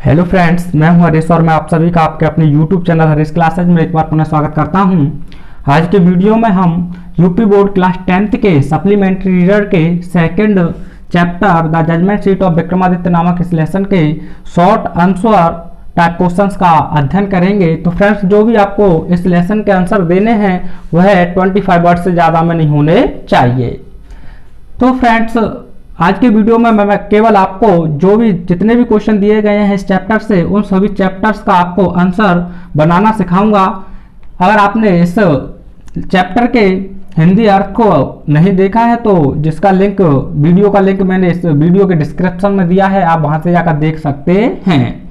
Hello friends, मैं हूं हरीश और मैं आप सभी का आपके अपने यूट्यूब चैनल हरीश क्लासेज में एक बार पुनः स्वागत करता हूं। आज के वीडियो में हम यूपी बोर्ड क्लास 10th के सप्लीमेंट्री रीडर के second chapter the judgement seat of Vikramaditya नामक इस लेसन के शॉर्ट आंसर टाइप क्वेश्चंस का अध्ययन करेंगे। तो फ्रेंड्स, जो भी आपको इस लेसन के आंसर देने हैं वह 25 वर्ड से ज़्यादा में नहीं होने चाहिए। तो फ्रेंड्स, आज के वीडियो में मैं केवल आपको जो भी जितने भी क्वेश्चन दिए गए हैं इस चैप्टर से उन सभी चैप्टर्स का आपको आंसर बनाना सिखाऊंगा। अगर आपने इस चैप्टर के हिंदी अर्थ को नहीं देखा है तो जिसका लिंक वीडियो का लिंक मैंने इस वीडियो के डिस्क्रिप्शन में दिया है, आप वहां से जाकर देख सकते हैं।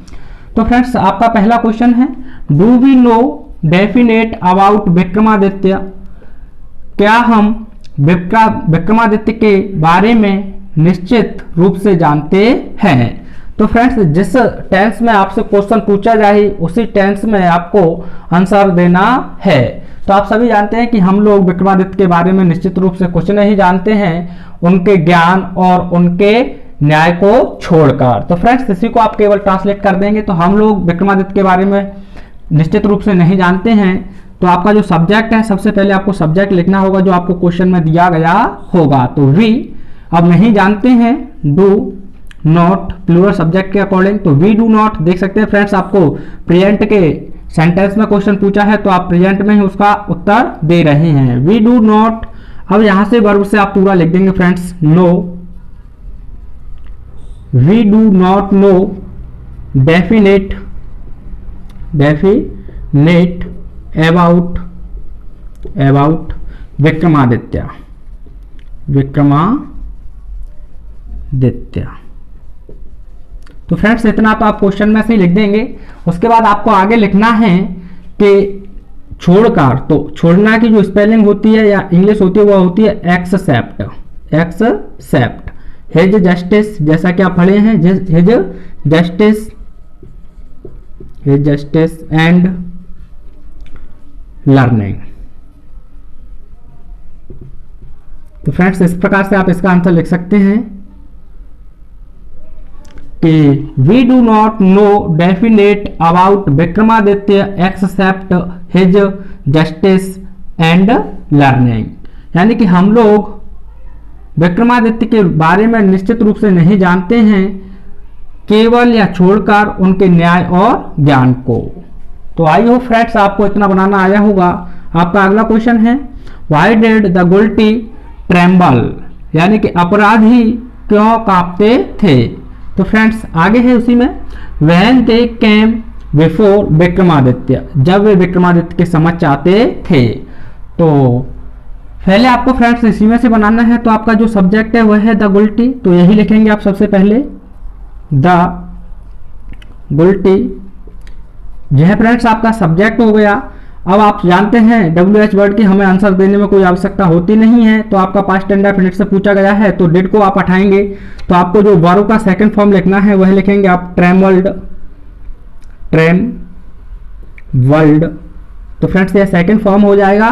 तो फ्रेंड्स, आपका पहला क्वेश्चन है, do we know definite about Vikramaditya? क्या हम विक्रमादित्य के बारे में निश्चित रूप से जानते हैं? तो फ्रेंड्स, जिस टेंस में आपसे क्वेश्चन पूछा जाए उसी टेंस में आपको आंसर देना है। तो आप सभी जानते हैं कि हम लोग विक्रमादित्य के बारे में निश्चित रूप से कुछ नहीं जानते हैं, उनके ज्ञान और उनके न्याय को छोड़कर। तो फ्रेंड्स, इसी को आप केवल ट्रांसलेट कर देंगे तो हम लोग विक्रमादित्य के बारे में निश्चित रूप से नहीं जानते हैं। तो आपका जो सब्जेक्ट है, सबसे पहले आपको सब्जेक्ट लिखना होगा जो आपको क्वेश्चन में दिया गया होगा। तो वी अब नहीं जानते हैं, डू नॉट प्लूरल सब्जेक्ट के अकॉर्डिंग, तो वी डू नॉट देख सकते हैं। फ्रेंड्स, आपको प्रेजेंट के सेंटेंस में क्वेश्चन पूछा है तो आप प्रेजेंट में ही उसका उत्तर दे रहे हैं। वी डू नॉट, अब यहां से वर्ब से आप पूरा लिख देंगे friends, no. We do not know definite about Vikramaditya. तो फ्रेंड्स, इतना तो आप क्वेश्चन में से ही लिख देंगे। उसके बाद आपको आगे लिखना है कि छोड़कर, तो छोड़ना की जो स्पेलिंग होती है या इंग्लिश होती है वो होती है एक्सेप्ट। हिज जस्टिस, जैसा कि आप पढ़े हैं, हिज जस्टिस एंड लर्निंग। तो फ्रेंड्स, इस प्रकार से आप इसका आंसर लिख सकते हैं कि we do not know definite about Vikramaditya except his justice and learning. यानी कि हम लोग विक्रमादित्य के बारे में निश्चित रूप से नहीं जानते हैं, केवल या छोड़कर उनके न्याय और ज्ञान को। तो आई होप फ्रेंड्स आपको इतना बनाना आया होगा। आपका अगला क्वेश्चन है, व्हाई डिड द गुल्टी ट्रेम्बल? यानी कि अपराधी क्यों कांपते थे? तो फ्रेंड्स, आगे है उसी में, when they came before Vikramaditya, जब वे विक्रमादित्य के समक्ष आते थे। तो पहले आपको फ्रेंड्स इसी में से बनाना है। तो आपका जो सब्जेक्ट है वह है द गुल्टी, तो यही लिखेंगे आप सबसे पहले, द गुल्टी। यह फ्रेंड्स आपका सब्जेक्ट हो गया। अब आप जानते हैं WH वर्ड की हमें आंसर देने में कोई आवश्यकता होती नहीं है, तो आपका पास्ट टेंस डेफिनिट से पूछा गया है तो डिड को आप हटाएंगे। तो आपको जो वर्ब का सेकंड फॉर्म लिखना है वह लिखेंगे आप ट्रेमवर्ल्ड। तो फ्रेंड्स, यह सेकंड फॉर्म हो जाएगा,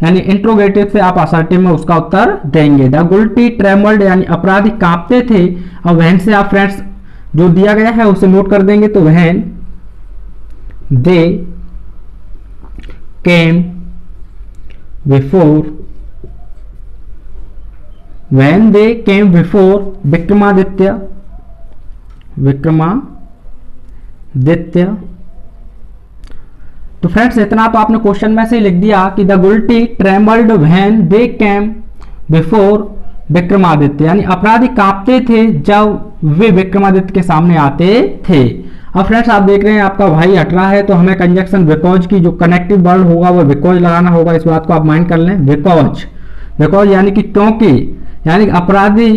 यानी इंट्रोगेटिव से आप असर्टिव में उसका उत्तर देंगे। द गुल्टी ट्रेमवर्ल्ड यानी अपराधी कांपते थे। अब वहन से आप फ्रेंड्स जो दिया गया है उसे नोट कर देंगे। तो वहन दे came before, when they came before Vikramaditya. तो फ्रेंड्स, इतना तो आपने क्वेश्चन में से ही लिख दिया कि the guilty trembled when they came before Vikramaditya, यानी अपराधी कांपते थे जब वे विक्रमादित्य के सामने आते थे। अब फ्रेंड्स, आप देख रहे हैं आपका भाई हट रहा है तो हमें कंजक्शन बिकॉज की जो कनेक्टिव वर्ड होगा वो बिकॉज लगाना होगा। इस बात को आप माइंड कर लें, बिकॉज यानी कि क्योंकि, यानी अपराधी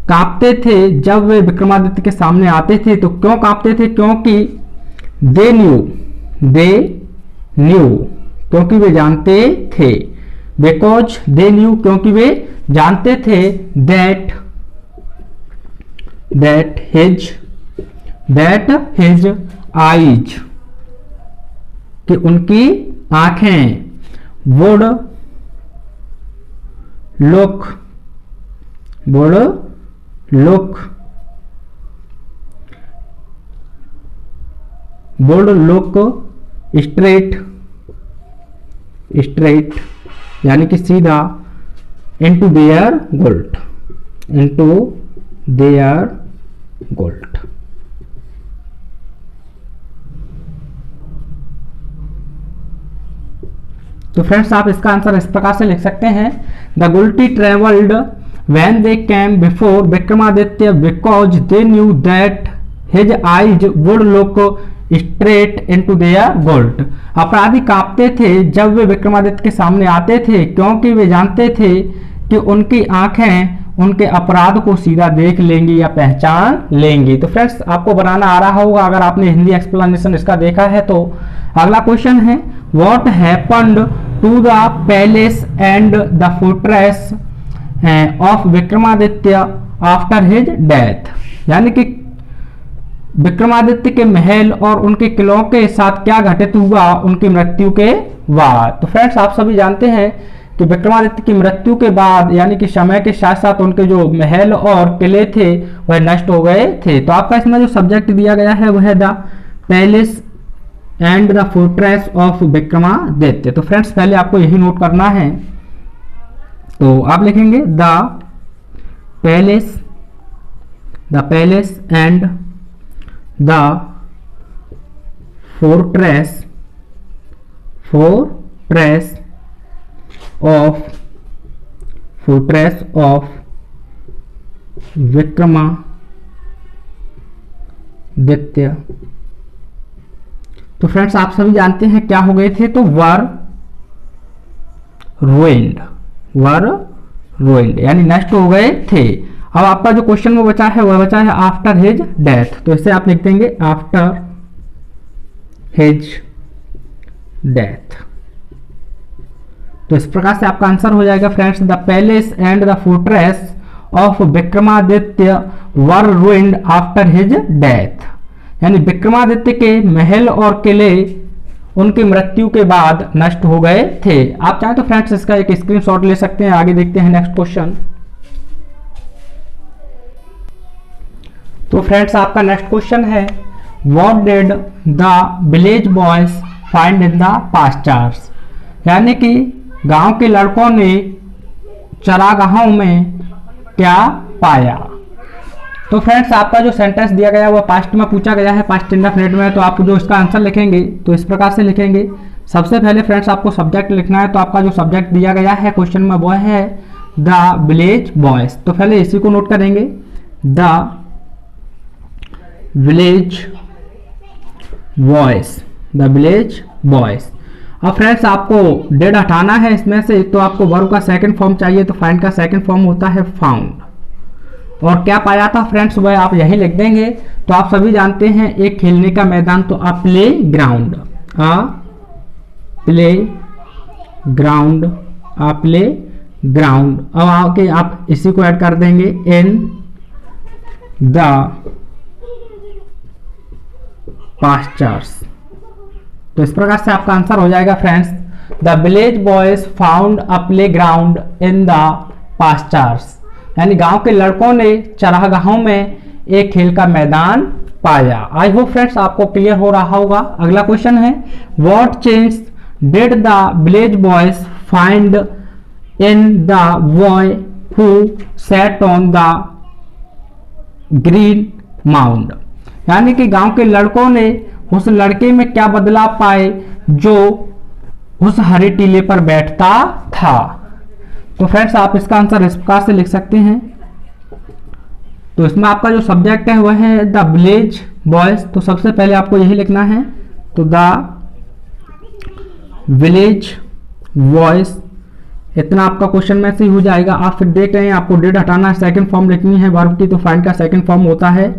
कांपते थे जब वे विक्रमादित्य के सामने आते थे। तो क्यों कांपते थे? क्योंकि दे न्यू क्योंकि वे जानते थे। बिकॉज दे न्यू क्योंकि वे जानते थे दैट हिज आईज कि उनकी आंखें would look would look straight यानी कि सीधा into their guilt, into their guilt। तो फ्रेंड्स आप इसका आंसर इस प्रकार से लिख सकते हैं, the guilty trembled when they came before Vikramaditya because they knew that his eyes would look straight into their guilt. अपराधी कांपते थे जब वे विक्रमादित्य के सामने आते थे क्योंकि वे जानते थे कि उनकी आंखें उनके अपराध को सीधा देख लेंगी या पहचान लेंगी। तो फ्रेंड्स आपको बनाना आ रहा होगा अगर आपने हिंदी एक्सप्लेनेशन इसका देखा है। तो अगला क्वेश्चन है, what happened to the palace and the fortress of Vikramaditya after his death. यानी कि विक्रमादित्य के महल और उनके किलों के साथ क्या घटित हुआ उनकी मृत्यु के बाद। तो फ्रेंड्स आप सभी जानते हैं कि विक्रमादित्य की मृत्यु के बाद यानी कि समय के साथ साथ उनके जो महल और किले थे वह नष्ट हो गए थे। तो आपका इसमें जो सब्जेक्ट दिया गया है वह है the palace and the fortress of Vikramaditya. तो फ्रेंड्स पहले आपको यही नोट करना है। तो आप लिखेंगे the palace and the fortress of Vikramaditya. तो फ्रेंड्स आप सभी जानते हैं क्या हो गए थे, तो वर रुइंड यानी नष्ट हो गए थे। अब आपका जो क्वेश्चन में बचा है वह बचा है आफ्टर हिज डेथ। तो इसे आप लिख देंगे आफ्टर हिज डेथ। तो इस प्रकार से आपका आंसर हो जाएगा friends, the palace and the fortress of Vikramaditya were ruined after his death. यानी विक्रमादित्य के महल और किले उनकी मृत्यु के बाद नष्ट हो गए थे। आप चाहें तो फ्रेंड्स इसका एक स्क्रीनशॉट ले सकते हैं। आगे देखते हैं नेक्स्ट क्वेश्चन। तो फ्रेंड्स आपका नेक्स्ट क्वेश्चन है, what did the village boys find in the pastures. यानी कि गांव के लड़कों ने चरागाहों में क्या पाया। तो फ्रेंड्स आपका जो सेंटेंस दिया गया है वह पास्ट में पूछा गया है, पास्ट इंडेफिनिट में। तो आप जो इसका आंसर लिखेंगे तो इस प्रकार से लिखेंगे। सबसे पहले फ्रेंड्स आपको सब्जेक्ट लिखना है। तो आपका जो सब्जेक्ट दिया गया है क्वेश्चन में वह है द विलेज बॉयज। तो पहले इसी को नोट करेंगे, द विलेज बॉयज। अब फ्रेंड्स आपको डेड हटाना है इसमें से, तो आपको वर्ब का सेकंड फॉर्म चाहिए। तो फाइंड का सेकंड फॉर्म होता है फाउंड। और क्या पाया था फ्रेंड्स वह आप यही लिख देंगे। तो आप सभी जानते हैं एक खेलने का मैदान, तो आ प्ले ग्राउंड, अब आके आप इसी को ऐड कर देंगे इन द पास्चर्स। तो इस प्रकार से आपका आंसर हो जाएगा friends, the village boys found a play ground in the pastures. यानी गांव के लड़कों ने चरागाहों में एक खेल का मैदान पाया। आई होप फ्रेंड्स आपको क्लियर हो रहा होगा। अगला क्वेश्चन है, what change did the village boys find in the boy who set on the green mound. यानी कि गांव के लड़कों ने उस लड़के में क्या बदलाव पाए जो उस हरे टीले पर बैठता था। तो फ्रेंड्स आप इसका आंसर इस प्रकार से लिख सकते हैं। तो इसमें आपका जो सब्जेक्ट है वह है द विलेज बॉयज। तो सबसे पहले आपको यही लिखना है, तो द विलेज बॉयज। इतना आपका क्वेश्चन में से हो जाएगा। आप फिर देख रहे हैं आपको डिड हटाना है, सेकंड फॉर्म लिखनी है वर्ब की। तो फाइंड का सेकंड फॉर्म होता है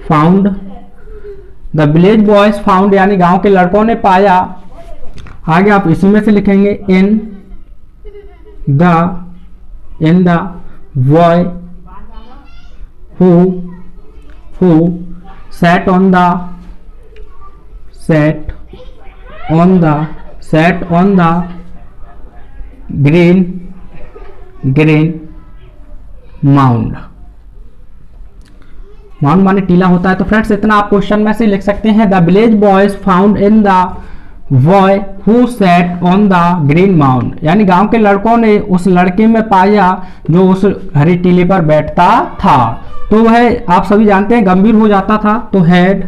found. The village boys found यानी गांव के लड़कों ने पाया। आगे आप इसी में से लिखेंगे in the boy who sat on the green mound। Mound माने टीला होता है। तो फ्रेंड्स इतना आप क्वेश्चन में से लिख सकते हैं। The village boys found in the boy who set on the green mound, यानी गांव के लड़कों ने उस लड़के में पाया जो उस हरी टीले पर बैठता था। तो वह आप सभी जानते हैं गंभीर हो जाता था। तो had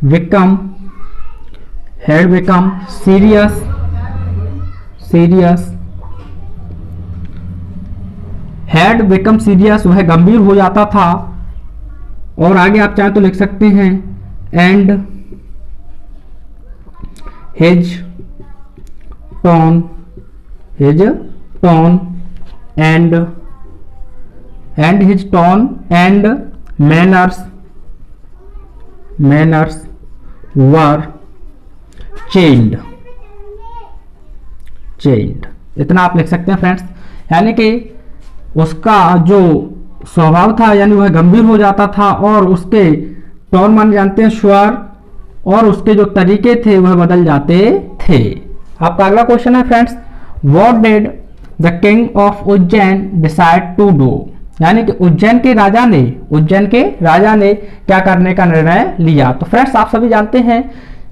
become serious had become serious, वह गंभीर हो जाता था। और आगे आप चाहें तो लिख सकते हैं and his tone and manners were changed. इतना आप लिख सकते हैं फ्रेंड्स। यानी कि उसका जो स्वभाव था यानी वह गंभीर हो जाता था और उसके टोन मान जानते हैं स्वर, और उसके जो तरीके थे वह बदल जाते थे। आपका अगला क्वेश्चन है friends, what did the king of Ujjain decide to do, यानी कि उज्जैन के राजा ने क्या करने का निर्णय लिया। तो फ्रेंड्स आप सभी जानते हैं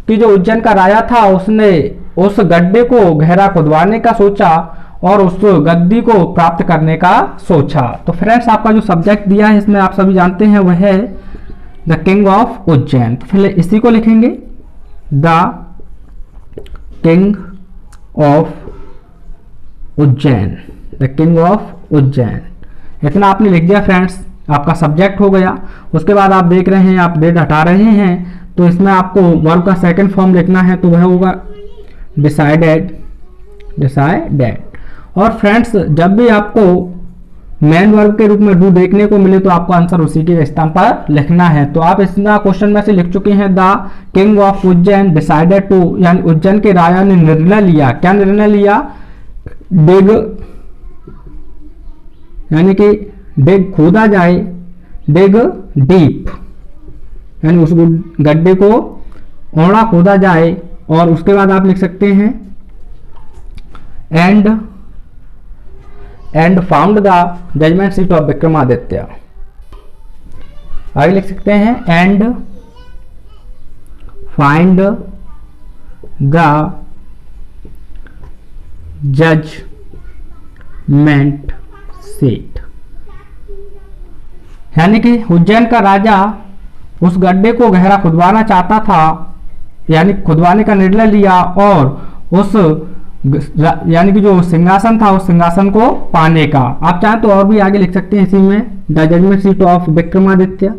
कि जो उज्जैन का राजा था उसने उस गड्ढे को गहरा खुदवाने का सोचा और उस गद्दी को प्राप्त करने का सोचा। तो फ्रेंड्स आपका जो सब्जेक्ट दिया है इसमें आप सभी जानते हैं वह है द किंग ऑफ उज्जैन। तो फिर इसी को लिखेंगे द किंग ऑफ उज्जैन। इतना आपने लिख दिया फ्रेंड्स, आपका सब्जेक्ट हो गया। उसके बाद आप देख रहे हैं आप डेड हटा रहे हैं, तो इसमें आपको वर्ब का सेकंड फॉर्म लिखना है, तो वह होगा डिसाइडेड। और फ्रेंड्स जब भी आपको मेन वर्ब के रूप में डू देखने को मिले तो आपको आंसर उसी के स्थान पर लिखना है। तो आप इसका क्वेश्चन में से लिख चुके हैं the king of Ujjain decided to, यानी उज्जैन के राजा ने निर्णय लिया। क्या निर्णय लिया? डिग, यानी कि डिग खोदा जाए, डिग डीप, यानी उस गड्ढे को औड़ा खोदा जाए। और उसके बाद आप लिख सकते हैं and found the judgement seat of Vikramaditya. आगे लिख सकते हैं and find the judgement seat, यानी कि उज्जैन का राजा उस गड्ढे को गहरा खुदवाना चाहता था, यानी खुदवाने का निर्णय लिया और उस यानी कि जो सिंहासन था उस सिंहासन को पाने का। आप चाहें तो और भी आगे लिख सकते हैं इसी में the judgement seat of Vikramaditya,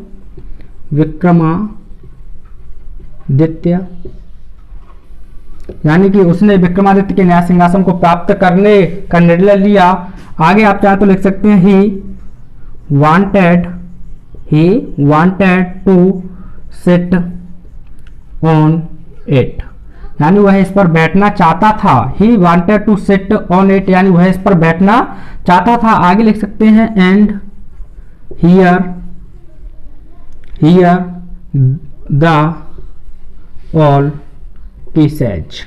यानी कि उसने विक्रमादित्य के न्याय सिंहासन को प्राप्त करने का निर्णय लिया। आगे आप चाहें तो लिख सकते हैं he wanted to sit on it, यानी वह इस पर बैठना चाहता था। He wanted to sit on it, यानी वह इस पर बैठना चाहता था। आगे लिख सकते हैं and here the all pieces.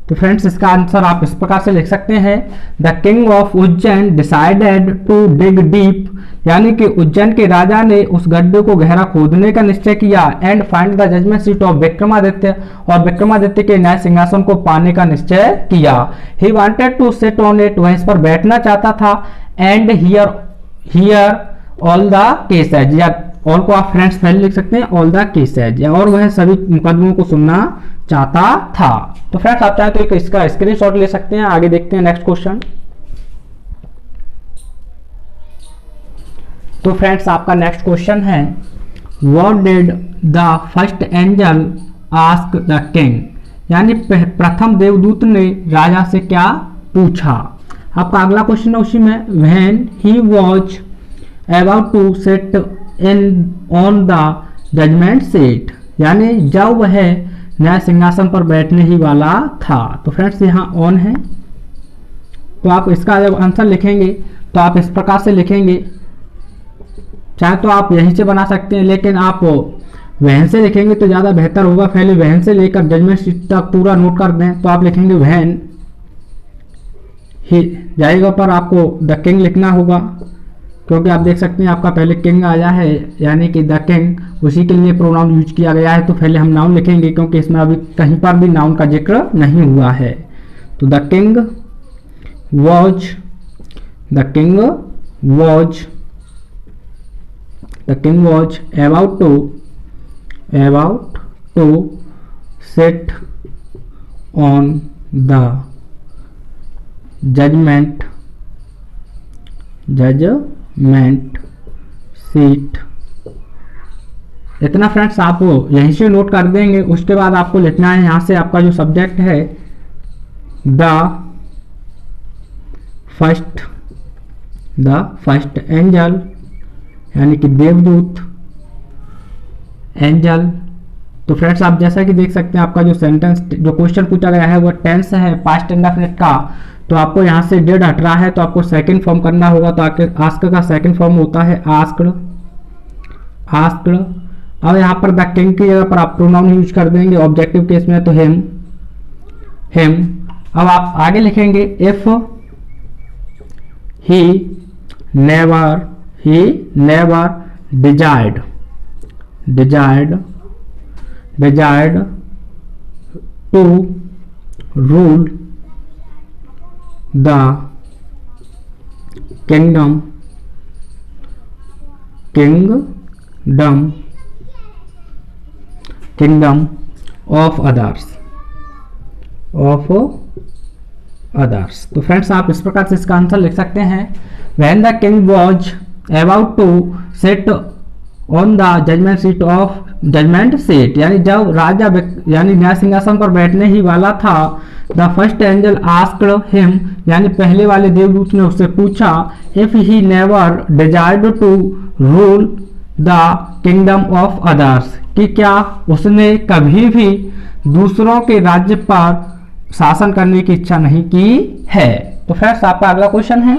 तो फ्रेंड्स इसका आंसर आप इस प्रकार से लिख सकते हैं the king of Ujjain decided to dig deep, यानी कि उज्जैन के राजा ने उस गड्ढे को गहरा खोदने का निश्चय किया। And find the judgement seat of Vikramaditya, और विक्रमादित्य के न्याय सिंहासन को पाने का निश्चय किया। He wanted to sit on it, वह इस पर बैठना चाहता था। And here all the cases, या ऑल को आप फ्रेंड्स पहले लिख सकते हैं ऑल द केसेज, और वह सभी मुकदमों को सुनना चाहता था। तो फ्रेंड्स आप चाहे तो इसका स्क्रीनशॉट ले सकते हैं। आगे देखते हैं नेक्स्ट क्वेश्चन। तो फ्रेंड्स आपका नेक्स्ट क्वेश्चन है what did the first angel ask the king, यानी प्रथम देवदूत ने राजा से क्या पूछा। आपका अगला क्वेश्चन है उसी में when he was about to sit in on the judgement seat, यानी जब वह न्याय सिंहासन पर बैठने ही वाला था। तो फ्रेंड्स यहाँ ऑन है, तो आप इसका जब आंसर लिखेंगे तो आप इस प्रकार से लिखेंगे। चाहे तो आप यहीं से बना सकते हैं, लेकिन आप वहन से लिखेंगे तो ज़्यादा बेहतर होगा। पहले वहन से लेकर जजमेंट सीट तक पूरा नोट कर दें। तो आप लिखेंगे वहन ही जाएगा पर आपको द किंग लिखना होगा, क्योंकि आप देख सकते हैं आपका पहले किंग आया है यानी कि द किंग, उसी के लिए प्रोनाउन यूज किया गया है। तो पहले हम नाउन लिखेंगे क्योंकि इसमें अभी कहीं पर भी नाउन का जिक्र नहीं हुआ है। तो the king was, the king was, the king was about to sit on the judgement seat. इतना फ्रेंड्स आप यहीं से नोट कर देंगे। उसके बाद आपको लिखना है यहाँ से आपका जो सब्जेक्ट है द फर्स्ट एंजल यानी कि देवदूत, एंजल। तो फ्रेंड्स आप जैसा कि देख सकते हैं आपका जो सेंटेंस, जो क्वेश्चन पूछा गया है वो टेंस है पास्ट इंडेफिनिट का। तो आपको यहाँ से डेड हट रहा है तो आपको सेकंड फॉर्म करना होगा। तो आस्क का सेकंड फॉर्म होता है आस्क्ड। अब यहाँ पर द किंग की जगह पर आप प्रोनाउन यूज कर देंगे ऑब्जेक्टिव केस में, तो हिम। अब आप आगे लिखेंगे if he never desired to rule the kingdom of others। तो फ्रेंड्स आप इस प्रकार से इसका आंसर लिख सकते हैं when the king was about to sit on the judgement seat, यानी जब राजा यानी न्याय सिंहासन पर बैठने ही वाला था। The first angel asked him, यानी पहले वाले देवदूत ने उससे पूछा if he never desired to rule the kingdom of others, कि क्या उसने कभी भी दूसरों के राज्य पर शासन करने की इच्छा नहीं की है। तो फ्रेंड्स आपका अगला क्वेश्चन है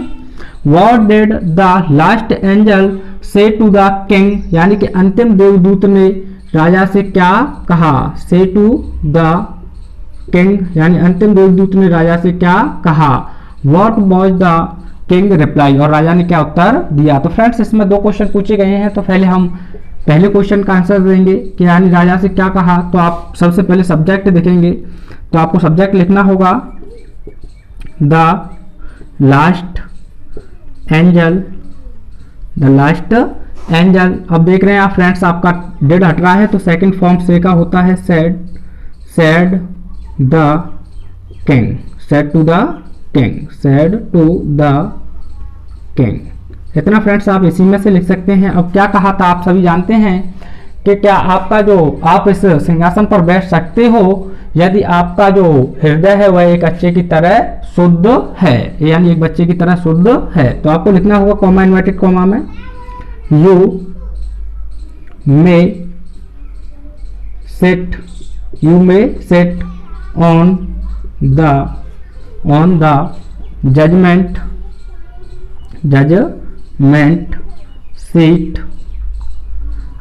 what did the last angel से टू द किंग, यानी कि अंतिम देवदूत ने राजा से क्या कहा। से टू द किंग यानी अंतिम देवदूत ने राजा से क्या कहा। What was the king reply, और राजा ने क्या उत्तर दिया। तो फ्रेंड्स इसमें दो क्वेश्चन पूछे गए हैं। तो पहले हम पहले क्वेश्चन का आंसर देंगे कि यानी राजा से क्या कहा। तो आप सबसे पहले सब्जेक्ट देखेंगे, तो आपको सब्जेक्ट लिखना होगा the last angel, the last angel. अब देख रहे हैं आप फ्रेंड्स आपका डेड हट रहा है तो सेकंड फॉर्म से का होता है said the king, said to the king. इतना फ्रेंड्स आप इसी में से लिख सकते हैं। अब क्या कहा था आप सभी जानते हैं कि क्या आपका जो आप इस सिंहासन पर बैठ सकते हो यदि आपका जो हृदय है वह एक बच्चे की तरह शुद्ध है, यानी एक बच्चे की तरह शुद्ध है। तो आपको लिखना होगा कॉमा इन्वर्टेड कॉमा में you may set on the judgement seat.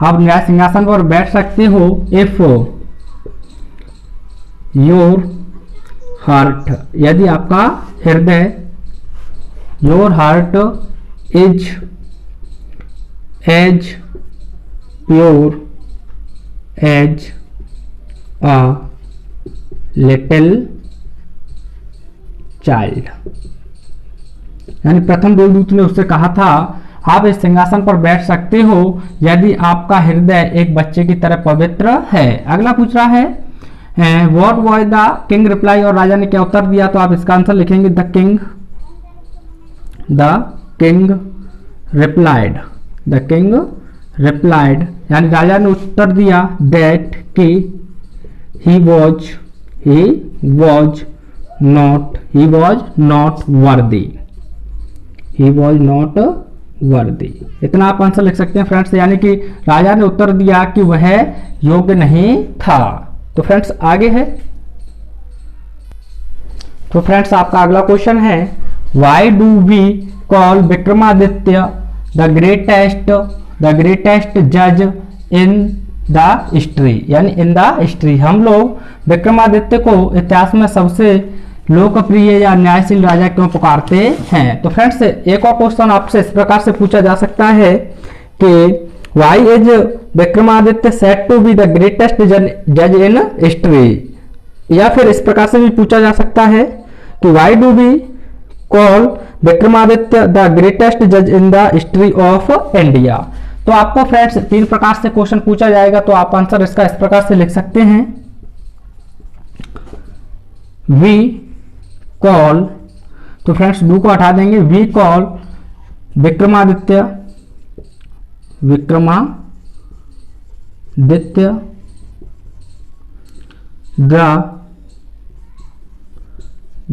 आप न्याय सिंहासन पर बैठ सकते हो इफ योर हार्ट, यदि आपका हृदय, your heart is as pure as a little child. यानी प्रथम देवदूत ने उससे कहा था आप इस सिंहासन पर बैठ सकते हो यदि आपका हृदय एक बच्चे की तरह पवित्र है। अगला पूछ रहा है what was the king reply, और राजा ने क्या उत्तर दिया। तो आप इसका आंसर लिखेंगे द किंग रिप्लाइड, यानी राजा ने उत्तर दिया दैट कि he was not worthy। इतना आप आंसर लिख सकते हैं फ्रेंड्स, यानी कि राजा ने उत्तर दिया कि वह योग्य नहीं था। तो फ्रेंड्स आगे है, तो फ्रेंड्स आपका अगला क्वेश्चन है why do we call Vikramaditya the greatest जज इन द हिस्ट्री, यानी इन द हिस्ट्री। हम लोग विक्रमादित्य को इतिहास में सबसे लोकप्रिय या न्यायशील राजा क्यों पुकारते हैं। तो फ्रेंड्स एक और क्वेश्चन आपसे इस प्रकार से पूछा जा सकता है कि why is Vikramaditya said to be the greatest जज इन हिस्ट्री, या फिर इस प्रकार से भी पूछा जा सकता है कि why do we call Vikramaditya the greatest जज in the history of India. तो आपको फ्रेंड्स 3 प्रकार से क्वेश्चन पूछा जाएगा, तो आप आंसर इसका इस प्रकार से लिख सकते हैं। वी कॉल, तो फ्रेंड्स डू को हटा देंगे, we call Vikramaditya the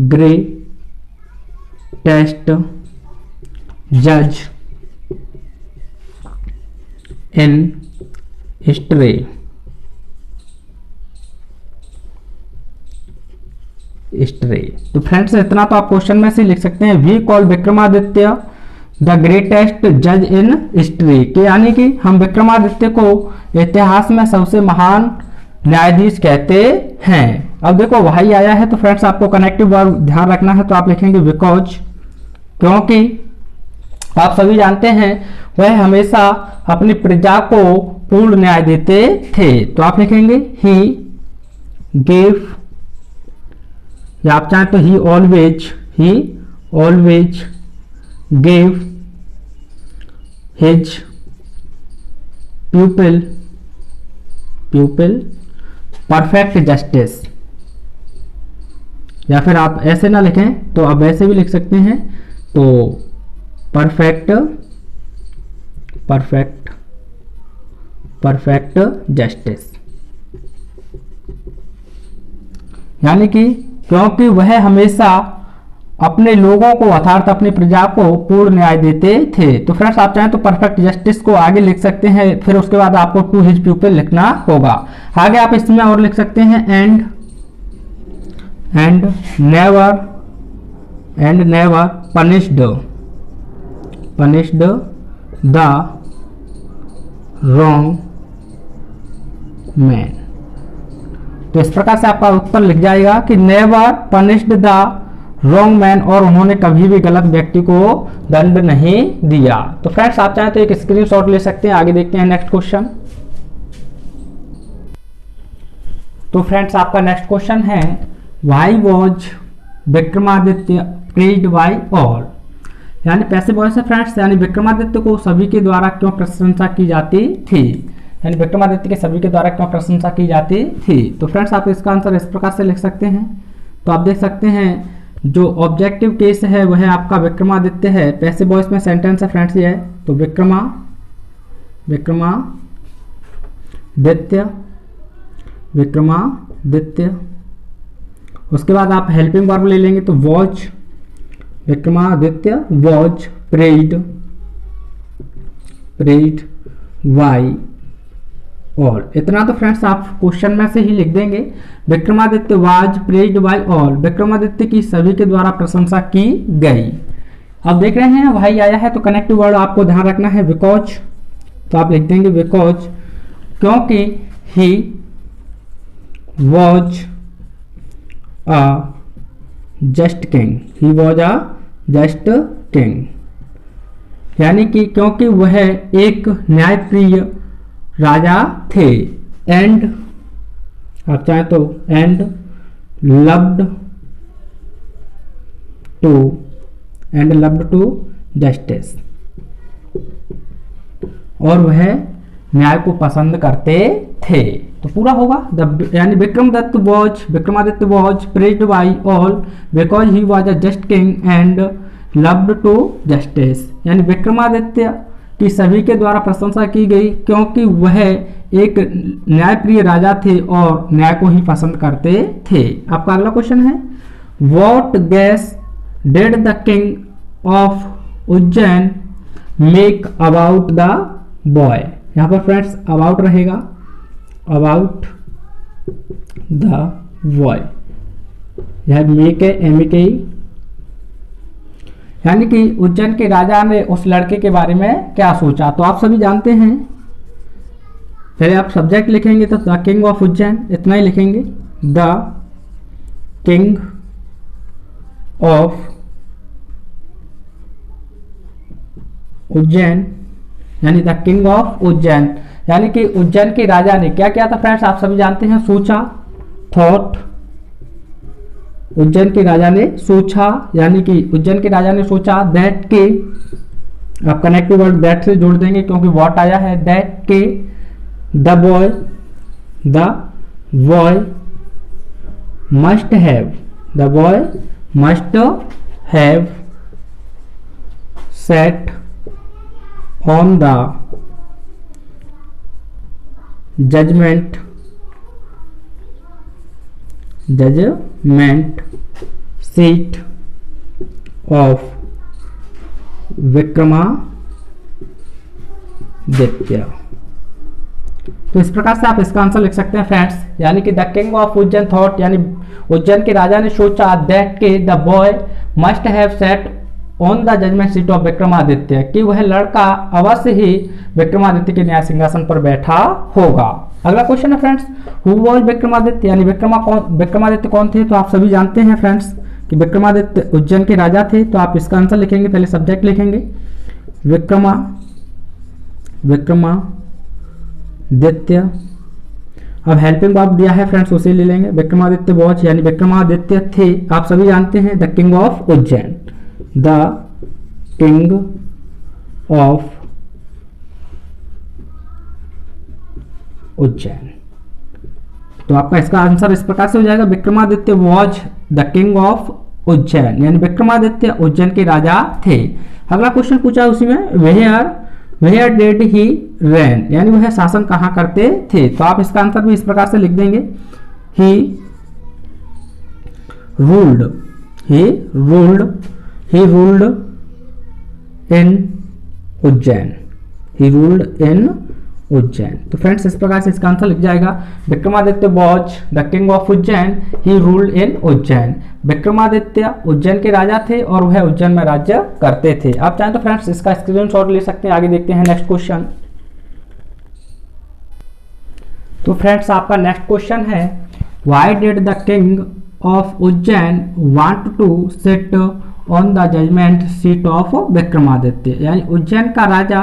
greatest जज इन हिस्ट्री। तो फ्रेंड्स इतना तो आप क्वेश्चन में से लिख सकते हैं, we call Vikramaditya the greatest जज इन हिस्ट्री, कि यानी कि हम विक्रमादित्य को इतिहास में सबसे महान न्यायाधीश कहते हैं। अब देखो वही आया है, तो फ्रेंड्स आपको कनेक्टिव वर्ब ध्यान रखना है, तो आप लिखेंगे बिकॉज, क्योंकि आप सभी जानते हैं वह हमेशा अपनी प्रजा को पूर्ण न्याय देते थे। तो आप लिखेंगे ही गेव, या आप चाहें तो ही always gave his pupil perfect justice, या फिर आप ऐसे ना लिखें तो आप ऐसे भी लिख सकते हैं, तो परफेक्ट जस्टिस, यानी कि क्योंकि वह हमेशा अपने लोगों को अर्थात अपनी प्रजा को पूर्ण न्याय देते थे। तो फ्रेंड्स आप चाहें तो परफेक्ट जस्टिस को आगे लिख सकते हैं, फिर उसके बाद आपको टू हिज पीपल लिखना होगा। आगे आप इसमें और लिख सकते हैं and never punished the wrong man. तो इस प्रकार से आपका उत्तर लिख जाएगा कि never punished the wrong man, और उन्होंने कभी भी गलत व्यक्ति को दंड नहीं दिया। तो फ्रेंड्स आप चाहें तो एक स्क्रीनशॉट ले सकते हैं। आगे देखते हैं नेक्स्ट क्वेश्चन। तो फ्रेंड्स आपका नेक्स्ट क्वेश्चन है why was Vikramaditya praised by all, यानी पैसिव वॉइस है फ्रेंड्स, यानी विक्रमादित्य को सभी के द्वारा क्यों प्रशंसा की जाती थी, यानी विक्रमादित्य के सभी के द्वारा क्यों प्रशंसा की जाती थी। तो फ्रेंड्स आप इसका आंसर इस प्रकार से लिख सकते हैं। तो आप देख सकते हैं जो ऑब्जेक्टिव केस है वह आपका विक्रमादित्य है, पैसिव वॉइस में सेंटेंस है फ्रेंड्स ये है, तो विक्रमादित्य। उसके बाद आप हेल्पिंग वर्ब ले लेंगे, तो was, Vikramaditya was praised by all. इतना तो फ्रेंड्स आप क्वेश्चन में से ही लिख देंगे, Vikramaditya was praised by all, Vikramaditya की सभी के द्वारा प्रशंसा की गई। अब देख रहे हैं वही आया है, तो कनेक्टिव वर्ड आपको ध्यान रखना है बिकॉज, तो आप लिख देंगे बिकॉज, क्योंकि ही वॉज अ जस्ट किंग, यानी कि क्योंकि वह एक न्यायप्रिय राजा थे। एंड आप चाहें तो एंड लव्ड टू जस्टिस, और वह न्याय को पसंद करते थे। तो पूरा होगा यानी Vikramaditya was praised by all because he was a just king and loved to justice, यानी विक्रमादित्य की सभी के द्वारा प्रशंसा की गई क्योंकि वह एक न्यायप्रिय राजा थे और न्याय को ही पसंद करते थे। आपका अगला क्वेश्चन है what gas did the king of Ujjain make about the boy. यहाँ पर फ्रेंड्स अबाउट रहेगा, अबाउट द बॉय, यह मेक है MEK, यानी कि उज्जैन के राजा ने उस लड़के के बारे में क्या सोचा। तो आप सभी जानते हैं, पहले आप सब्जेक्ट लिखेंगे तो द किंग ऑफ उज्जैन इतना ही लिखेंगे, द किंग ऑफ उज्जैन, यानी द किंग ऑफ उज्जैन, यानी कि उज्जैन के राजा ने क्या किया था फ्रेंड्स, आप सभी जानते हैं, सोचा, थॉट। उज्जैन के राजा ने सोचा, यानी कि उज्जैन के राजा ने सोचा दैट के, आप कनेक्टिव वर्ड दैट से जोड़ देंगे क्योंकि व्हाट आया है, दैट के the boy must have, the boy must have set on the judgement seat of Vikramaditya. तो इस प्रकार से आप इसका आंसर लिख सकते हैं फ्रेंड्स, यानी कि the king of Ujjain thought, यानी उज्जैन के राजा ने सोचा दैट के the boy must have set on the judgement seat of Vikramaditya, कि वह लड़का अवश्य ही विक्रमादित्य के न्याय सिंहासन पर बैठा होगा। अगला क्वेश्चन है फ्रेंड्स, हु वॉज विक्रमादित्य, यानी विक्रमादित्य कौन थे, तो आप सभी जानते हैं फ्रेंड्स कि विक्रमादित्य उज्जैन के राजा थे। तो आप इसका आंसर लिखेंगे, पहले सब्जेक्ट लिखेंगे विक्रमादित्य। अब हेल्पिंग वर्ब दिया है फ्रेंड्स, उसे ले लेंगे, विक्रमादित्य वॉज, यानी विक्रमादित्य थे, आप सभी जानते हैं, the king of Ujjain, the king of Ujjain. तो आपका इसका आंसर इस प्रकार से हो जाएगा, Vikramaditya was the king of Ujjain, यानी विक्रमादित्य उज्जैन के राजा थे। अगला क्वेश्चन पूछा उसी में, वेयर डिड ही रेन, यानी वह शासन कहाँ करते थे। तो आप इसका आंसर भी इस प्रकार से लिख देंगे, he ruled in Ujjain, he ruled इन उज्जैन। तो फ्रेंड्स इस प्रकार से इसका आंसर लिख जाएगा, Vikramaditya was the king of Ujjain, he ruled इन उज्जैन। विक्रमादित्य उज्जैन के राजा थे और वह उज्जैन में राज्य करते थे। आप चाहें तो फ्रेंड्स इसका स्क्रीनशॉट ले सकते हैं। आगे देखते हैं नेक्स्ट क्वेश्चन। तो फ्रेंड्स आपका नेक्स्ट क्वेश्चन है, why did the king of Ujjain want to sit on the judgement seat of Vikramaditya, यानी उज्जैन का राजा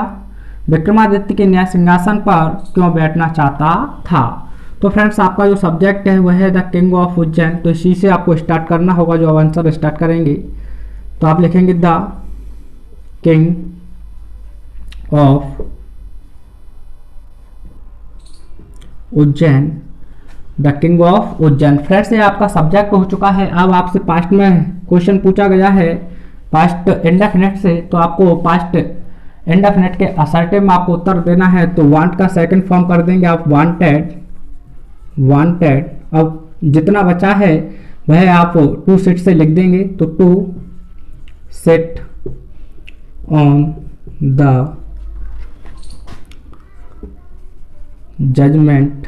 विक्रमादित्य के न्याय सिंहासन पर क्यों बैठना चाहता था। तो फ्रेंड्स आपका जो सब्जेक्ट है वह है द किंग ऑफ उज्जैन, तो इसी से आपको स्टार्ट करना होगा। जो आंसर स्टार्ट करेंगे तो आप लिखेंगे the king of Ujjain, the king of Ujjain. Friends ये आपका सब्जेक्ट हो चुका है। अब आपसे पास्ट में क्वेश्चन पूछा गया है पास्ट इंडेफिनिट से, तो आपको पास्ट इंडेफिनिट के असर्टिव में आपको उत्तर देना है। तो वांट का सेकंड फॉर्म कर देंगे आप वांटेड। अब जितना बचा है वह आप टू सिट से लिख देंगे, तो to sit on the judgement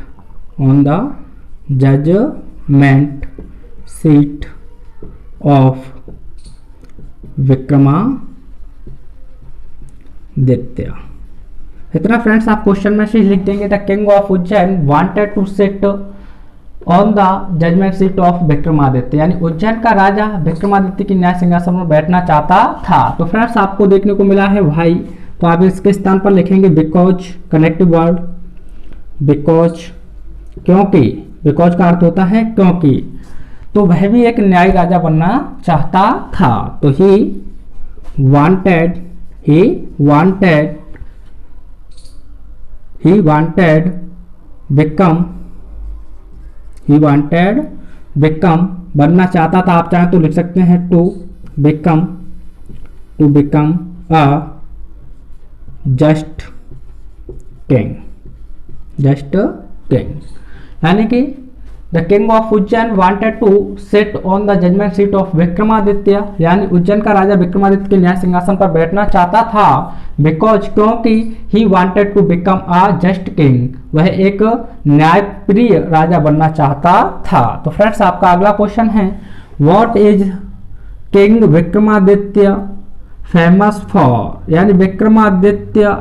seat of Vikramaditya. इतना फ्रेंड्स आप क्वेश्चन में से लिख देंगे, the king of Ujjain wanted to sit on the judgement seat of Vikramaditya, यानी उज्जैन का राजा विक्रमादित्य की न्याय सिंहासन पर बैठना चाहता था। तो फ्रेंड्स आपको देखने को मिला है भाई, तो आप इसके स्थान पर लिखेंगे बिकॉज, कनेक्टिव वर्ड बिकॉज, क्योंकि, बिकॉज का अर्थ होता है क्योंकि। तो वह भी एक न्यायी राजा बनना चाहता था, तो ही वांटेड बिकम बनना चाहता था। आप चाहें तो लिख सकते हैं to become a just king, यानी कि the king of Ujjain wanted to sit on the judgement seat of Vikramaditya, यानी उज्जैन का राजा विक्रमादित्य के न्याय सिंहासन पर बैठना चाहता था, बिकॉज क्योंकि he wanted to become a just king, वह एक न्यायप्रिय राजा बनना चाहता था। तो फ्रेंड्स आपका अगला क्वेश्चन है, what is king Vikramaditya famous for, यानी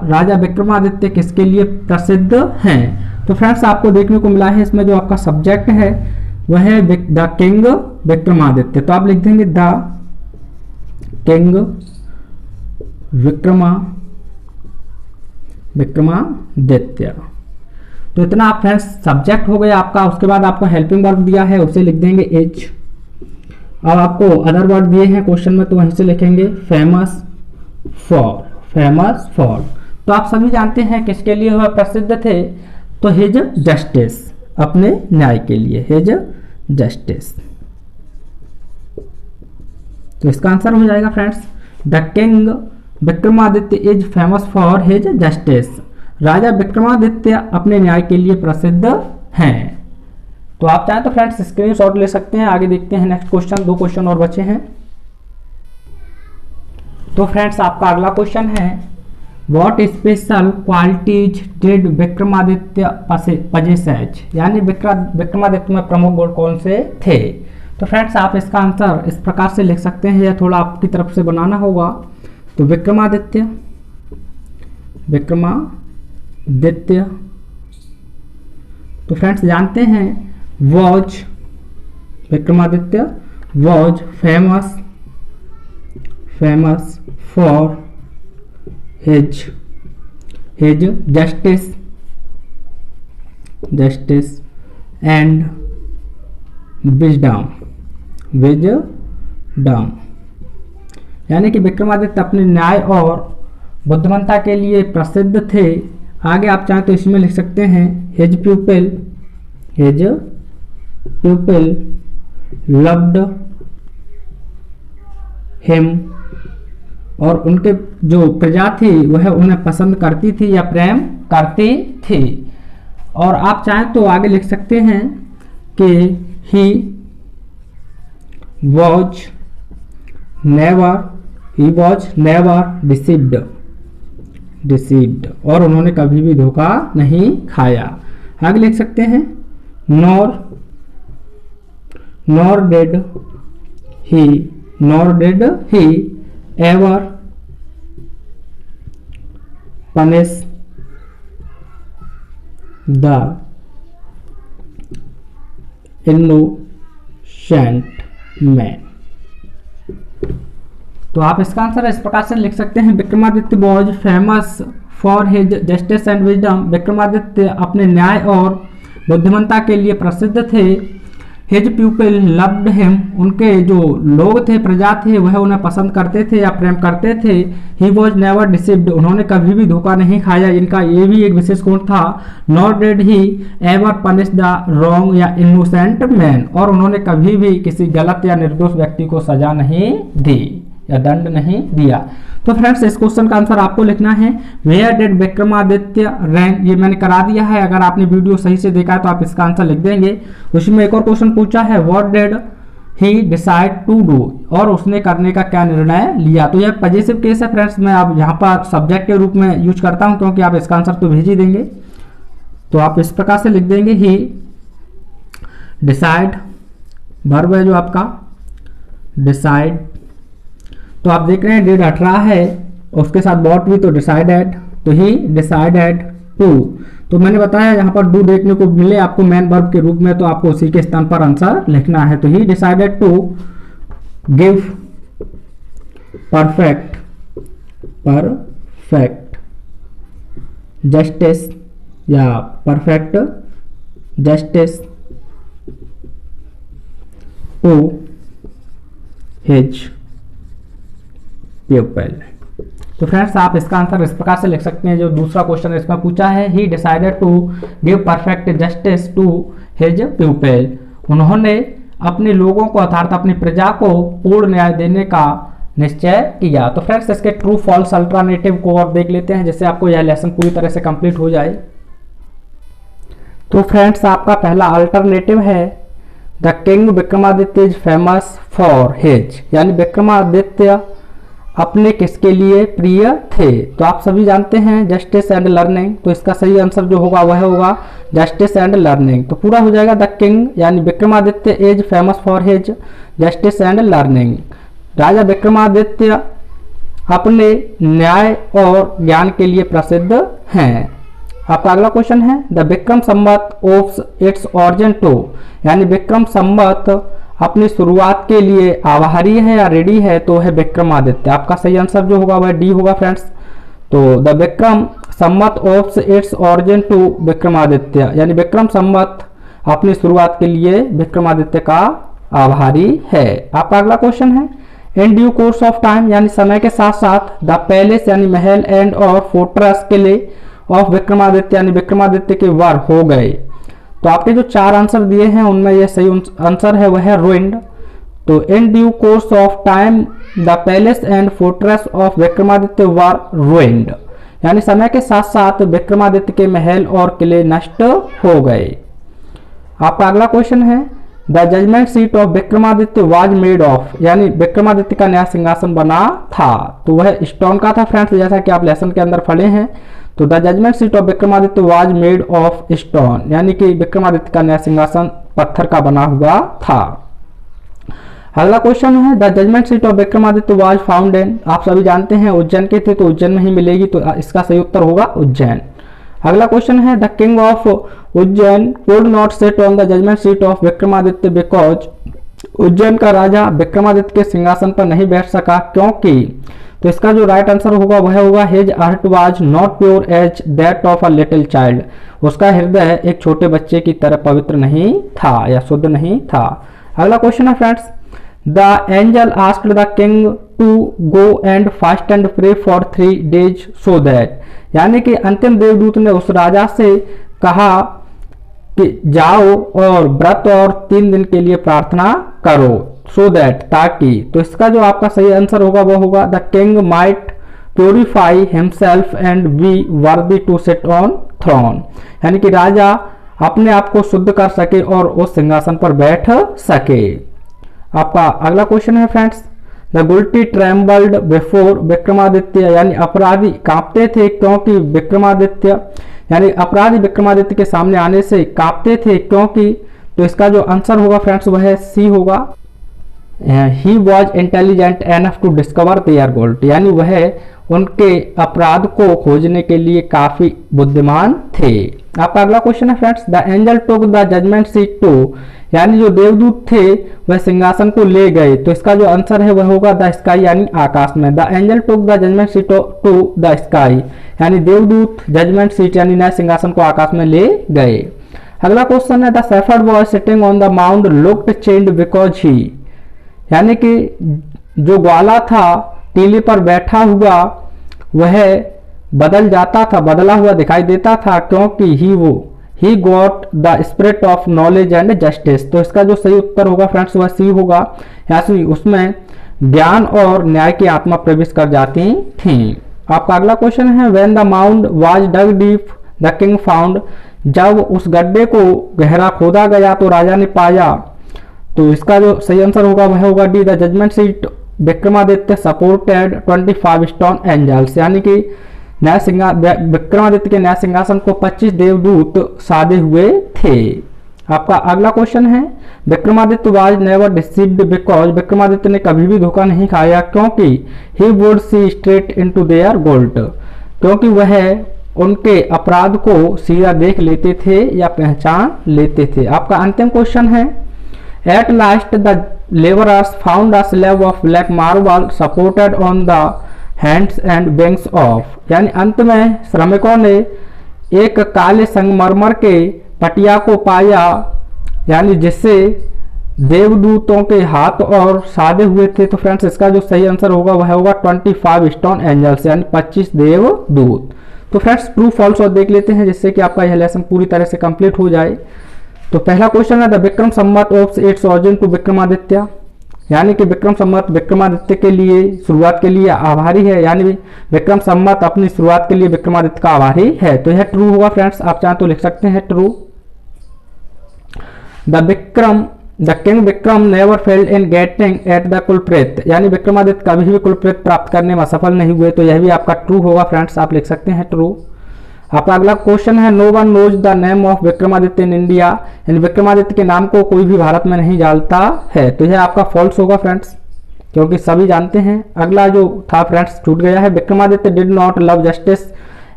राजा विक्रमादित्य किसके लिए प्रसिद्ध हैं। तो फ्रेंड्स आपको देखने को मिला है इसमें जो आपका सब्जेक्ट है वह है द किंग विक्रमादित्य, तो आप लिख देंगे द किंग विक्रमादित्य। तो इतना आप फ्रेंड्स सब्जेक्ट हो गया आपका। उसके बाद आपको हेल्पिंग वर्ब दिया है, उसे लिख देंगे एज। अब आपको अदर वर्ड दिए हैं क्वेश्चन में, तो वहीं से लिखेंगे फेमस फॉर। तो आप सभी जानते हैं किसके लिए वह प्रसिद्ध थे, तो हिज जस्टिस, अपने न्याय के लिए, हिज जस्टिस। तो इसका आंसर हो जाएगा friends, the king Vikramaditya is famous for his justice. राजा विक्रमादित्य अपने न्याय के लिए प्रसिद्ध हैं। तो आप चाहें तो फ्रेंड्स स्क्रीनशॉट ले सकते हैं। आगे देखते हैं नेक्स्ट क्वेश्चन, 2 क्वेश्चन और बचे हैं। तो फ्रेंड्स आपका अगला क्वेश्चन है, what special qualities did Vikramaditya possesses, यानी विक्रमादित्य में प्रमुख गुण कौन से थे। तो फ्रेंड्स आप इसका आंसर इस प्रकार से लिख सकते हैं, या थोड़ा आपकी तरफ से बनाना होगा। तो विक्रमादित्य तो फ्रेंड्स जानते हैं Vikramaditya was famous for his justice and wisdom, यानी कि विक्रमादित्य अपने न्याय और बुद्धिमत्ता के लिए प्रसिद्ध थे। आगे आप चाहें तो इसमें लिख सकते हैं हिज पीपल लव्ड हिम, और उनके जो प्रजा थी वह उन्हें पसंद करती थी या प्रेम करती थी। और आप चाहें तो आगे लिख सकते हैं कि he was never deceived, और उन्होंने कभी भी धोखा नहीं खाया। आगे लिख सकते हैं nor did he ever punish the innocent man। तो आप इसका आंसर इस प्रकार से लिख सकते हैं, Vikramaditya was famous for his justice and wisdom, Vikramaditya अपने न्याय और बुद्धिमत्ता के लिए प्रसिद्ध थे। हिज पीपल लव्ड हिम, उनके जो लोग थे, प्रजा थे, वह उन्हें पसंद करते थे या प्रेम करते थे। ही वॉज नेवर डिसीव्ड, उन्होंने कभी भी धोखा नहीं खाया, इनका ये भी एक विशेष गुण था। Not did he ever punish the wrong या इनोसेंट मैन, और उन्होंने कभी भी किसी गलत या निर्दोष व्यक्ति को सजा नहीं दी या दंड नहीं दिया। तो फ्रेंड्स इस क्वेश्चन का आंसर आपको लिखना है वेयर डिड विक्रमादित्य रैंक, ये मैंने करा दिया है। अगर आपने वीडियो सही से देखा है तो आप इसका आंसर लिख देंगे। उसमें एक और क्वेश्चन पूछा है what did he decide to do, और उसने करने का क्या निर्णय लिया। तो यह पॉजिटिव केस है फ्रेंड्स, मैं अब यहाँ पर सब्जेक्ट के रूप में यूज करता हूँ, क्योंकि आप इसका आंसर तो भेज ही देंगे। तो आप इस प्रकार से लिख देंगे ही डिसाइड, वर्ब है जो आपका डिसाइड। तो आप देख रहे हैं डेढ़ 18 है, उसके साथ बॉट भी, तो डिसाइडेड, तो ही डिसाइडेड टू। तो मैंने बताया यहाँ पर डू देखने को मिले आपको मेन वर्ब के रूप में, तो आपको उसी के स्थान पर आंसर लिखना है। तो he decided to give perfect justice या perfect justice to his people. तो फ्रेंड्स आप इसका आंसर इस प्रकार से लिख सकते हैं, जो दूसरा क्वेश्चन इसमें पूछा है he decided to give perfect justice to his people, उन्होंने अपने लोगों को अर्थात अपनी प्रजा को पूर्ण न्याय देने का निश्चय किया। तो फ्रेंड्स इसके ट्रू फॉल्स अल्टरनेटिव को और देख लेते हैं, जिससे आपको यह लेसन पूरी तरह से कंप्लीट हो जाए। तो फ्रेंड्स आपका पहला अल्टरनेटिव है the king Vikramaditya is famous for his, यानी विक्रमादित्य अपने किसके लिए प्रिय थे। तो आप सभी जानते हैं जस्टिस एंड लर्निंग, तो इसका सही आंसर जो होगा वह होगा जस्टिस एंड लर्निंग। तो पूरा हो जाएगा द किंग यानी Vikramaditya is famous for his justice and learning, राजा विक्रमादित्य अपने न्याय और ज्ञान के लिए प्रसिद्ध हैं। आपका अगला क्वेश्चन है the Vikram Samvat of its origin to, यानी विक्रम संवत अपनी शुरुआत के लिए आभारी है या रेडी है, तो है विक्रमादित्य। आपका सही आंसर जो होगा वह डी होगा फ्रेंड्स। तो the Vikram Samvat of its origin to Vikramaditya, यानी विक्रम संवत अपनी शुरुआत के लिए विक्रमादित्य का आभारी है। आपका अगला क्वेश्चन है, in due course of time, यानी समय के साथ साथ द पैलेस यानी महल एंड और फोर्ट्रेस किले ऑफ विक्रमादित्य यानी विक्रमादित्य के वर हो गए। तो आपके जो 4 आंसर दिए हैं उनमें यह सही आंसर है वह है रुइंड। तो in due course of time the palace and fortress of Vikramaditya were ruined, यानी समय के साथ साथ विक्रमादित्य के महल और किले नष्ट हो गए। आपका अगला क्वेश्चन है, the judgement seat of Vikramaditya was made of, यानी विक्रमादित्य का नया सिंहासन बना था, तो वह स्टोन का था फ्रेंड्स, जैसा कि आप लेसन के अंदर पढ़े हैं। तो the judgement seat of Vikramaditya was made of stone, यानी कि विक्रमादित्य का नया सिंहासन पत्थर का बना हुआ था। अगला क्वेश्चन है, the judgement seat of Vikramaditya was found in, आप सभी जानते हैं उज्जैन के थे, तो उज्जैन में ही मिलेगी, तो इसका सही उत्तर होगा उज्जैन। अगला क्वेश्चन है, the king of Ujjain could not sit on the judgement seat of Vikramaditya because, Ujjain का राजा विक्रमादित्य के सिंहासन पर नहीं बैठ सका क्योंकि, तो इसका जो राइट आंसर होगा वह होगा his heart was not pure as that of a little child, उसका हृदय एक छोटे बच्चे की तरह पवित्र नहीं था या शुद्ध नहीं था। अगला क्वेश्चन है friends, the angel asked the king to go and fast and pray for 3 days so that, यानी कि अंतिम देवदूत ने उस राजा से कहा कि जाओ और व्रत और 3 दिन के लिए प्रार्थना करो, सो दैट ताकि, तो इसका जो आपका सही आंसर होगा वह होगा the king might purify himself and be worthy to sit on throne, यानी कि राजा अपने आप को शुद्ध कर सके और उस सिंहासन पर बैठ सके। आपका अगला क्वेश्चन है friends, the guilty trembled before Vikramaditya, यानी अपराधी कांपते थे क्योंकि विक्रमादित्य, यानी अपराधी विक्रमादित्य के सामने आने से कांपते थे क्योंकि, तो इसका जो आंसर होगा फ्रेंड्स वह है सी होगा, he was intelligent enough to discover their gold, यानी वह उनके अपराध को खोजने के लिए काफी बुद्धिमान थे। आपका अगला क्वेश्चन है friends, the angel took the judgement seat to, यानी जो देवदूत थे वह सिंहासन को ले गए, तो इसका जो आंसर है वह होगा द स्काई, यानी आकाश में। The angel took the judgement seat to the sky, यानी देवदूत जजमेंट सीट यानी नए सिंहासन को आकाश में ले गए। अगला क्वेश्चन है, the shepherd was sitting on the mount looked changed because he, यानी कि जो ग्वाला था टीले पर बैठा हुआ वह बदल जाता था, बदला हुआ दिखाई देता था क्योंकि he got the spirit of knowledge and justice, तो इसका जो सही उत्तर होगा फ्रेंड्स वह सी होगा, यानी उसमें ज्ञान और न्याय की आत्मा प्रवेश कर जाती थी। आपका अगला क्वेश्चन है, when the mound was dug deep the king found, जब उस गड्ढे को गहरा खोदा गया तो राजा ने पाया, तो इसका जो सही आंसर होगा वह होगा D, the judgement seat Vikramaditya supported 25 stone angels, यानी कि विक्रमादित्य के नया सिंहासन को 25 देवदूत साधे हुए थे। आपका अगला क्वेश्चन है, Vikramaditya was never deceived because, Vikramaditya ने कभी भी धोखा नहीं खाया क्योंकि he would see straight into there gold, क्योंकि वह उनके अपराध को सीधा देख लेते थे या पहचान लेते थे। आपका अंतिम क्वेश्चन है, at last the labourers found a slab of black marble supported on the hands and wings of, यानी अंत में श्रमिकों ने एक काले संगमरमर के पटिया को पाया, यानी जिससे देवदूतों के हाथ और साधे हुए थे। तो फ्रेंड्स इसका जो सही आंसर होगा वह होगा 25 स्टोन एंजल्स, यानी 25 देवदूत। तो फ्रेंड्स ट्रू फॉल्स और देख लेते हैं जिससे कि आपका यह लेसन पूरी तरह से कंप्लीट हो जाए। तो पहला क्वेश्चन है, the Vikram Samvat of its origin to Vikramaditya, यानी कि विक्रम संवत विक्रमादित्य के लिए शुरुआत के लिए आभारी है, यानी विक्रम संवत अपनी शुरुआत के लिए विक्रमादित्य का आभारी है, तो यह ट्रू होगा फ्रेंड्स। आप चाहें तो लिख सकते हैं true. The king Vikram never failed in getting at the culprit, यानी विक्रमादित्य कभी भी कुलप्रेत प्राप्त करने में असफल नहीं हुए, तो यह भी आपका ट्रू होगा फ्रेंड्स, आप लिख सकते हैं ट्रू। आपका अगला क्वेश्चन है, no one knows the name of Vikramaditya in India, यानी विक्रमादित्य के नाम को कोई भी भारत में नहीं जानता है, तो यह आपका फॉल्स होगा फ्रेंड्स, क्योंकि सभी जानते हैं। अगला जो था फ्रेंड्स छूट गया है, Vikramaditya did not love justice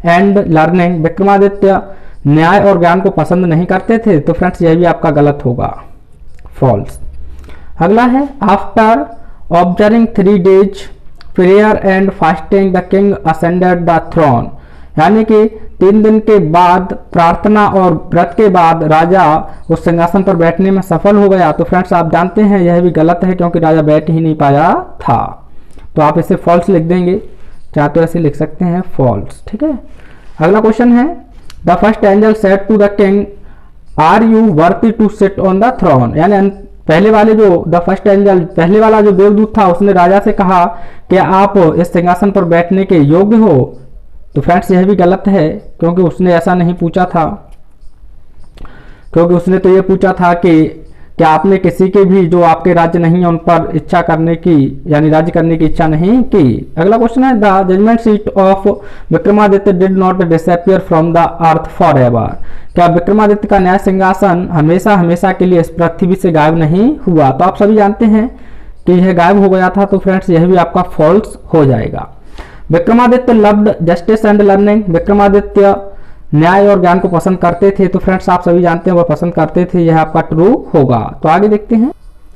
and learning, Vikramaditya न्याय और ज्ञान को पसंद नहीं करते थे, तो फ्रेंड्स यह भी आपका गलत होगा, फॉल्स। अगला है after observing 3 days prayer and fasting the king ascended the throne, यानी कि 3 दिन के बाद प्रार्थना और व्रत के बाद राजा उस सिंहासन पर बैठने में सफल हो गया। तो फ्रेंड्स आप जानते हैं यह भी गलत है क्योंकि राजा बैठ ही नहीं पाया था। तो आप इसे फॉल्स लिख देंगे, चाहे तो ऐसे लिख सकते हैं फॉल्स। ठीक है, अगला क्वेश्चन है the first angel said to the king are you worthy to sit on the throne, यानी पहले वाले जो द फर्स्ट एंजल पहले वाला जो देवदूत था उसने राजा से कहा कि आप इस सिंहासन पर बैठने के योग्य हो। तो फ्रेंड्स यह भी गलत है क्योंकि उसने ऐसा नहीं पूछा था, क्योंकि उसने तो ये पूछा था कि क्या आपने किसी के भी जो आपके राज्य नहीं है उन पर इच्छा करने की, यानी राज्य करने की इच्छा नहीं की। अगला क्वेश्चन है the judgement seat of Vikramaditya did not disappear from the earth for ever, क्या विक्रमादित्य का न्याय सिंहासन हमेशा हमेशा के लिए इस पृथ्वी से गायब नहीं हुआ। तो आप सभी जानते हैं कि यह गायब हो गया था। तो फ्रेंड्स यह भी आपका फॉल्स हो जाएगा। Vikramaditya loved justice and learning, Vikramaditya न्याय और ज्ञान को पसंद करते थे। तो फ्रेंड्स आप सभी जानते हैं वह पसंद करते थे, यह आपका ट्रू होगा। तो आगे देखते हैं।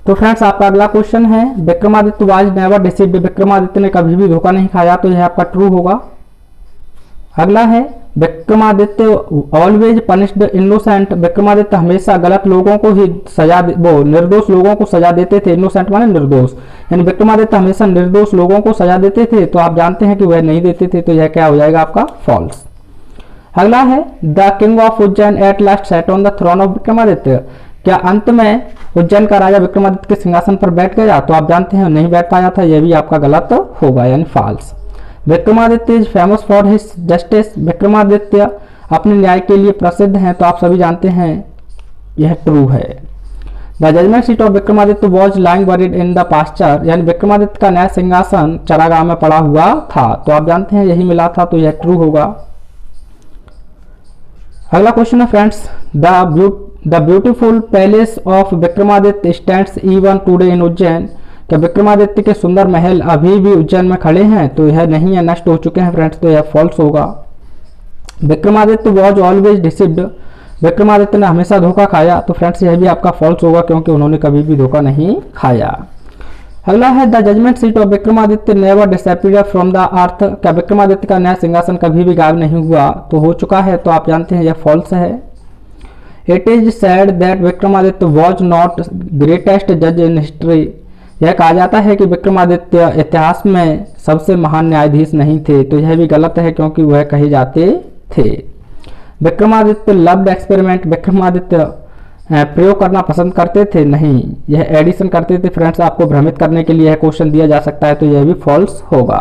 तो फ्रेंड्स आपका अगला क्वेश्चन है Vikramaditya was never deceived, Vikramaditya ने कभी भी धोखा नहीं खाया। तो यह आपका ट्रू होगा। अगला है Vikramaditya always punished innocent, Vikramaditya हमेशा गलत लोगों को ही सजा वो निर्दोष लोगों को सजा देते थे। इनोसेंट माने निर्दोष, यानी विक्रमादित्य हमेशा निर्दोष लोगों को सजा देते थे। तो आप जानते हैं कि वह नहीं देते थे। तो यह क्या हो जाएगा आपका फॉल्स। अगला है the king of Ujjain at last sat on the throne of Vikramaditya, क्या अंत में उज्जैन का राजा विक्रमादित्य के सिंहासन पर बैठ गया। तो आप जानते हैं नहीं बैठ पाया था, यह भी आपका गलत होगा यानी false. Vikramaditya is famous for his justice, Vikramaditya अपने न्याय के लिए प्रसिद्ध हैं। तो आप सभी जानते हैं यह ट्रू है। The judgement seat of Vikramaditya was lying buried in the pasture, यानी विक्रमादित्य का न्याय सिंहासन चरागाह में पड़ा हुआ था। तो आप जानते हैं यही मिला था। तो यह ट्रू होगा। अगला क्वेश्चन है friends the beautiful palace of Vikramaditya stands even today in Ujjain, क्या विक्रमादित्य के सुंदर महल अभी भी उज्जैन में खड़े हैं। तो यह नहीं है, नष्ट हो चुके हैं फ्रेंड्स। तो यह फॉल्स होगा। Vikramaditya was always deceived, Vikramaditya ने हमेशा धोखा खाया। तो फ्रेंड्स यह भी आपका फॉल्स होगा क्योंकि उन्होंने कभी भी धोखा नहीं खाया। अगला है the judgement seat of Vikramaditya never disappeared from the earth, क्या विक्रमादित्य का न्याय सिंहासन कभी भी गायब नहीं हुआ। तो हो चुका है। तो आप जानते हैं यह फॉल्स है। It is sad that Vikramaditya was not greatest जज इन हिस्ट्री, यह कहा जाता है कि विक्रमादित्य इतिहास में सबसे महान न्यायाधीश नहीं थे। तो यह भी गलत है क्योंकि वह कहे जाते थे। विक्रमादित्य लव्ड एक्सपेरिमेंट, विक्रमादित्य प्रयोग करना पसंद करते थे, नहीं यह एडिशन करते थे। फ्रेंड्स आपको भ्रमित करने के लिए यह क्वेश्चन दिया जा सकता है। तो यह भी फॉल्स होगा।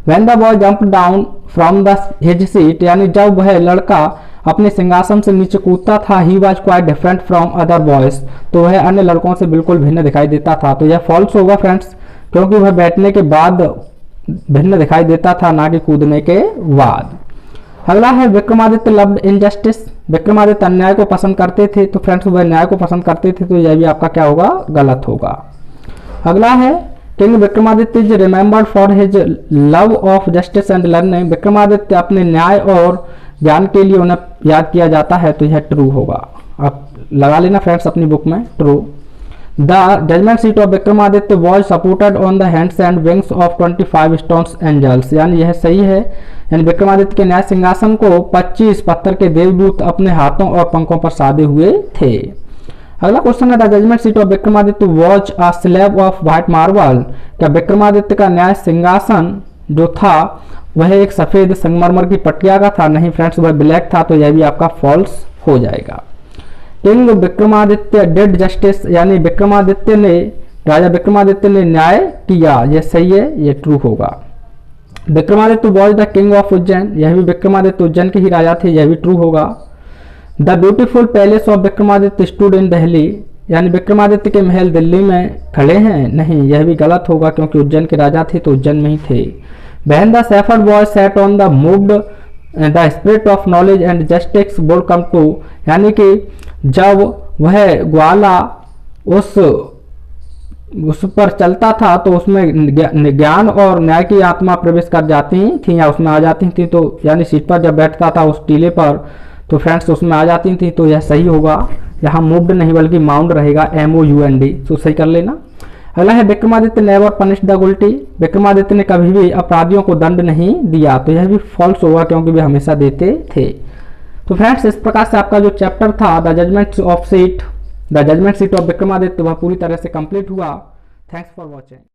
When the boy jump down from the his seat, यानी जब वह लड़का अपने सिंहासन से नीचे कूदता था, he was quite different from other boys, तो वह अन्य लड़कों से बिल्कुल भिन्न दिखाई देता था। तो यह फॉल्स होगा फ्रेंड्स क्योंकि वह बैठने के बाद भिन्न दिखाई देता था, ना कि कूदने के बाद। अगला है विक्रमादित्य लव्ड इनजस्टिस, विक्रमादित्य अन्याय को पसंद करते थे। तो फ्रेंड्स वह न्याय को पसंद करते थे। तो यह भी आपका क्या होगा, गलत होगा। अगला है king Vikramaditya is remembered for his love of justice and learning, Vikramaditya अपने न्याय और ज्ञान के लिए उन्हें याद किया जाता है। तो यह ट्रू होगा। आप लगा लेना फ्रेंड्स अपनी बुक में true. The judgement seat of Vikramaditya was supported on the hands and wings of 25 stones angels, यानी यह सही है। यानी विक्रमादित्य के न्याय सिंहासन को 25 पत्थर के देवदूत अपने हाथों और पंखों पर साधे हुए थे। अगला क्वेश्चन है the judgement seat of Vikramaditya was a slab of white marble, क्या विक्रमादित्य का न्याय सिंहासन जो था वह एक सफेद संगमरमर की पटिया का था। नहीं फ्रेंड्स वह ब्लैक था। तो यह भी आपका फॉल्स हो जाएगा। किंग विक्रमादित्य डिड जस्टिस, यानी विक्रमादित्य ने राजा विक्रमादित्य ने न्याय किया, यह सही है, यह ट्रू होगा। Vikramaditya was the king of Ujjain, यह भी विक्रमादित्य उज्जैन के ही राजा थे, यह भी ट्रू होगा। The beautiful palace of Vikramaditya stood in Delhi, यानी विक्रमादित्य के महल दिल्ली में खड़े हैं, नहीं यह भी गलत होगा क्योंकि उज्जैन के राजा थे तो उज्जैन में ही थे। When the shepherd boy sat on the moved the spirit of knowledge and justice would come to, यानी कि जब वह ग्वाला उस पर चलता था तो उसमें ज्ञान और न्याय की आत्मा प्रवेश कर जाती थी या उसमें आ जाती थी। तो यानी सीट पर जब बैठता था उस टीले पर तो फ्रेंड्स उसमें आ जाती थी। तो यह सही होगा, यहाँ मूव्ड नहीं बल्कि माउंड रहेगा, MOUND, तो सही कर लेना। अगला है Vikramaditya never punished the guilty, Vikramaditya ने कभी भी अपराधियों को दंड नहीं दिया, तो यह भी फॉल्स होगा क्योंकि वे हमेशा देते थे। तो फ्रेंड्स इस प्रकार से आपका जो चैप्टर था the judgement seat of Vikramaditya वह पूरी तरह से कंप्लीट हुआ। Thanks for watching.